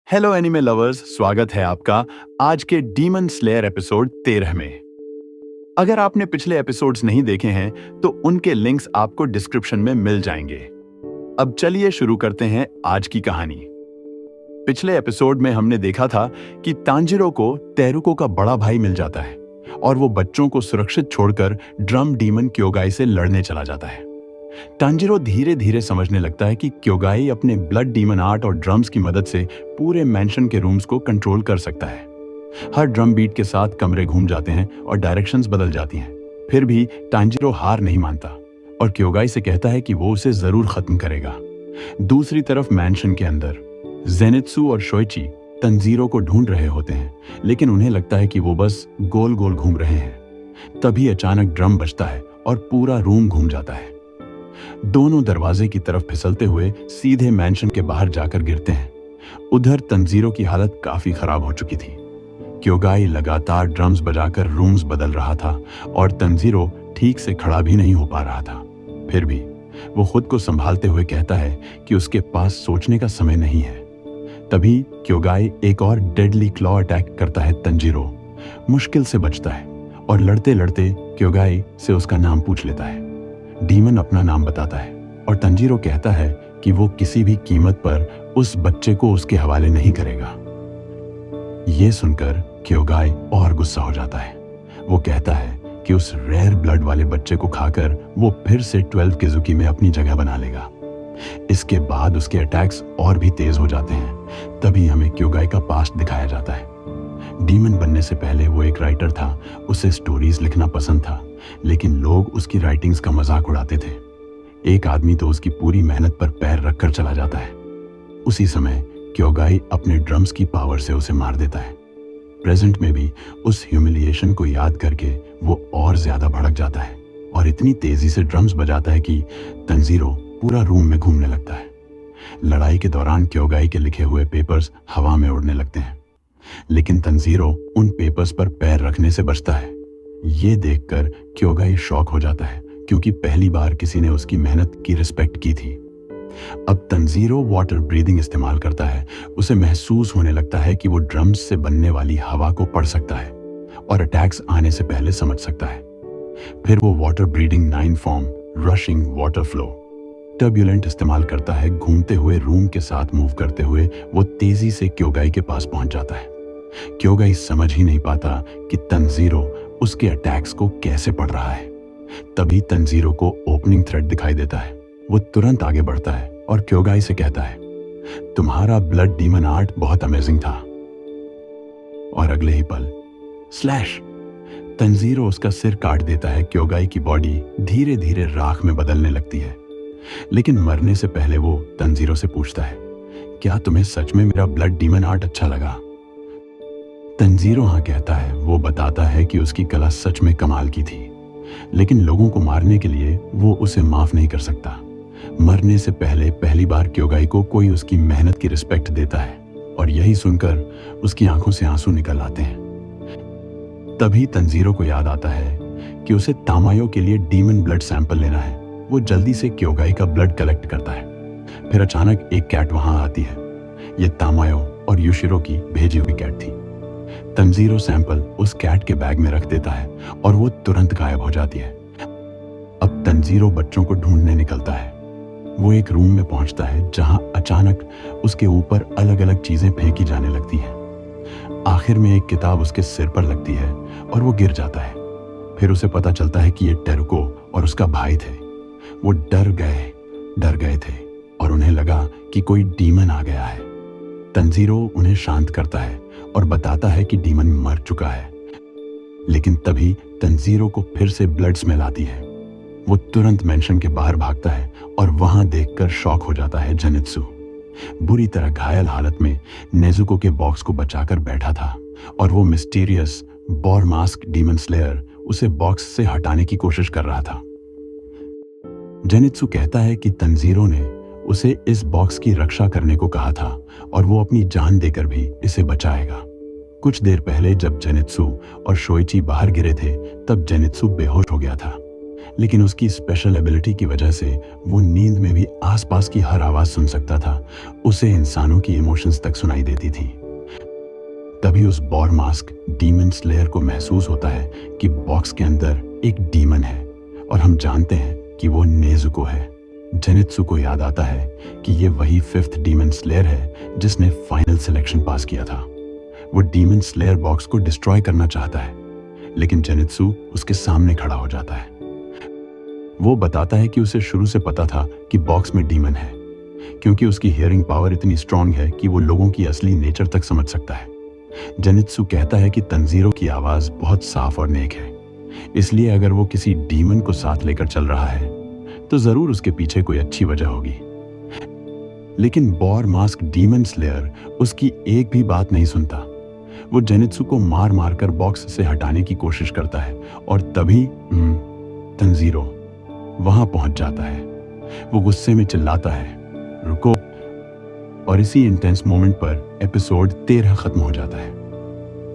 Hello anime lovers, स्वागत है आपका आज के डीमन स्लेयर एपिसोड 13 में। अगर आपने पिछले एपिसोड्स नहीं देखे हैं तो उनके लिंक्स आपको डिस्क्रिप्शन में मिल जाएंगे। अब चलिए शुरू करते हैं आज की कहानी। पिछले एपिसोड में हमने देखा था कि तांजिरो को तेरुको का बड़ा भाई मिल जाता है और वो बच्चों को सुरक्षित छोड़कर ड्रम डीमन क्योगाई से लड़ने चला जाता है। तांजिरो धीरे धीरे समझने लगता है कि क्योगाई अपने ब्लड डीमन आर्ट और ड्रम्स की मदद से पूरे मैंशन के रूम्स को कंट्रोल कर सकता है। हर ड्रम बीट के साथ कमरे घूम जाते हैं और डायरेक्शंस बदल जाती हैं। फिर भी तांजिरो हार नहीं मानता और क्योगाई से कहता है कि वो उसे जरूर खत्म करेगा। दूसरी तरफ मैंशन के अंदर जेनित्सु और शोइची तंजीरो को ढूंढ रहे होते हैं, लेकिन उन्हें लगता है कि वो बस गोल गोल घूम रहे हैं। तभी अचानक ड्रम बजता है और पूरा रूम घूम जाता है। दोनों दरवाजे की तरफ फिसलते हुए सीधे मैंशन के बाहर जाकर गिरते हैं। उधर तंजीरो की हालत काफी खराब हो चुकी थी। क्योगाई लगातार ड्रम्स बजाकर रूम्स बदल रहा था और तंजीरो ठीक से खड़ा भी नहीं हो पा रहा था। फिर भी वो खुद को संभालते हुए कहता है कि उसके पास सोचने का समय नहीं है। तभी क्योगाई एक और डेडली क्लॉ अटैक करता है। तंजीरो मुश्किल से बचता है और लड़ते लड़ते क्योगाई से उसका नाम पूछ लेता है। डीमन अपना नाम बताता है और तंजीरो कहता है कि वो किसी भी कीमत पर उस बच्चे को उसके हवाले नहीं करेगा। ये सुनकर क्योगाई और गुस्सा हो जाता है। वो कहता है कि उस रेयर ब्लड वाले बच्चे को खाकर वो फिर से 12 किजुकी में अपनी जगह बना लेगा। इसके बाद उसके अटैक्स और भी तेज हो जाते हैं। तभी हमें क्योगाई का पास्ट दिखाया जाता है। डीमन बनने से पहले वो एक राइटर था। उसे स्टोरीज लिखना पसंद था, लेकिन लोग उसकी राइटिंग्स का मजाक उड़ाते थे। एक आदमी तो उसकी पूरी मेहनत पर पैर रखकर चला जाता है। उसी समय क्योगाई अपने ड्रम्स की पावर से उसे मार देता है। प्रेजेंट में भी उस ह्यूमिलिएशन को याद करके वो और ज्यादा भड़क जाता है और इतनी तेजी से ड्रम्स बजाता है कि तंजीरो पूरा रूम में घूमने लगता है। लड़ाई के दौरान क्योगाई के लिखे हुए पेपर्स हवा में उड़ने लगते हैं, लेकिन तंजीरो उन पेपर्स पर पैर रखने से बचता है। ये देखकर क्योगाई शॉक हो जाता है, क्योंकि पहली बार किसी ने उसकी मेहनत की रिस्पेक्ट की थी। अब तंजीरो वाटर ब्रीदिंग इस्तेमाल करता है। उसे महसूस होने लगता है कि वो ड्रम्स से बनने वाली हवा को पढ़ सकता है और अटैक्स आने से पहले समझ सकता है। फिर वो water breeding 9 form rushing water flow turbulent इस्तेमाल करता है। घूमते हुए रूम के साथ मूव करते हुए वो तेजी से क्योगाई के पास पहुंच जाता है। क्योगाई समझ ही नहीं पाता कि तंजीरो उसके अटैक्स को कैसे पढ़ रहा है। तभी तंजीरो को ओपनिंग थ्रेड दिखाई देता है। वो तुरंत आगे बढ़ता है और क्योगाई से कहता है, तुम्हारा ब्लड डीमन आर्ट बहुत अमेजिंग था। और अगले ही पल स्लैश, तंजीरो उसका सिर काट देता है। क्योगाई की बॉडी धीरे धीरे राख में बदलने लगती है, लेकिन मरने से पहले वो तंजीरो से पूछता है, क्या तुम्हें सच में मेरा ब्लड डीमन आर्ट अच्छा लगा? तंजीरो हाँ कहता है। वो बताता है कि उसकी कला सच में कमाल की थी, लेकिन लोगों को मारने के लिए वो उसे माफ नहीं कर सकता। मरने से पहले पहली बार क्योगाई को कोई उसकी मेहनत की रिस्पेक्ट देता है और यही सुनकर उसकी आंखों से आंसू निकल आते हैं। तभी तंजीरो को याद आता है कि उसे तामायो के लिए डीमन ब्लड सैंपल लेना है। वो जल्दी से क्योगाई का ब्लड कलेक्ट करता है। फिर अचानक एक कैट वहां आती है। ये तामायो और युशिरो की भेजी हुई कैट थी। तंजीरो सैंपल उस कैट के बैग में रख देता है और वो तुरंत गायब हो जाती है। अब तंजीरो बच्चों को ढूंढने निकलता है। वो एक रूम में पहुंचता है जहां अचानक उसके ऊपर अलग अलग चीजें फेंकी जाने लगती हैं। आखिर में एक किताब उसके सिर पर लगती है और वो गिर जाता है। फिर उसे पता चलता है कि ये टेरुको और उसका भाई थे। वो डर गए थे और उन्हें लगा कि कोई डीमन आ गया है। तंजीरो उन्हें शांत करता है और बताता है कि डीमन मर चुका है, लेकिन तभी तंजीरो को फिर से ब्लड स्मेल आती है। वो तुरंत मेंशन के बाहर भागता है और वहां देखकर शॉक हो जाता है। जेनित्सु बुरी तरह घायल हालत में नेजुको के बॉक्स को बचाकर बैठा था और वो मिस्टीरियस बॉर मास्क डीमन स्लेयर उसे बॉक्स से हटाने की कोशिश कर रहा था। जेनित्सु कहता है कि तंजीरो ने उसे इस बॉक्स की रक्षा करने को कहा था और वो अपनी जान देकर भी इसे बचाएगा। कुछ देर पहले जब जेनित्सु और शोइची बाहर गिरे थे, तब जेनित्सु बेहोश हो गया था। लेकिन उसकी स्पेशल एबिलिटी की वजह से वो नींद में भी आसपास की हर आवाज सुन सकता था। उसे इंसानों की इमोशंस तक सुनाई देती थी। तभी उस बॉर मास्क डीमन स्लेयर को महसूस होता है कि बॉक्स के अंदर एक डीमन है और हम जानते हैं कि वो नेजुको है। जेनित्सु को याद आता है कि ये वही 5th डीमन स्लेयर है जिसने फाइनल सिलेक्शन पास किया था। वो डीमन स्लेयर बॉक्स को डिस्ट्रॉय करना चाहता है, लेकिन जेनित्सु उसके सामने खड़ा हो जाता है। वो बताता है कि उसे शुरू से पता था कि बॉक्स में डीमन है, क्योंकि उसकी हियरिंग पावर इतनी स्ट्रांग है कि वो लोगों की असली नेचर तक समझ सकता है। जेनित्सु कहता है कि तंजीरो की आवाज बहुत साफ और नेक है, इसलिए अगर वो किसी डीमन को साथ लेकर चल रहा है तो जरूर उसके पीछे कोई अच्छी वजह होगी। लेकिन बॉर मास्क डीमन स्लेयर उसकी एक भी बात नहीं सुनता। वो जेनित्सु को मार मार कर बॉक्स से हटाने की कोशिश करता है और तभी तंजीरो वहां पहुंच जाता है। वो गुस्से में चिल्लाता है, रुको। और इसी इंटेंस मोमेंट पर एपिसोड 13 खत्म हो जाता है।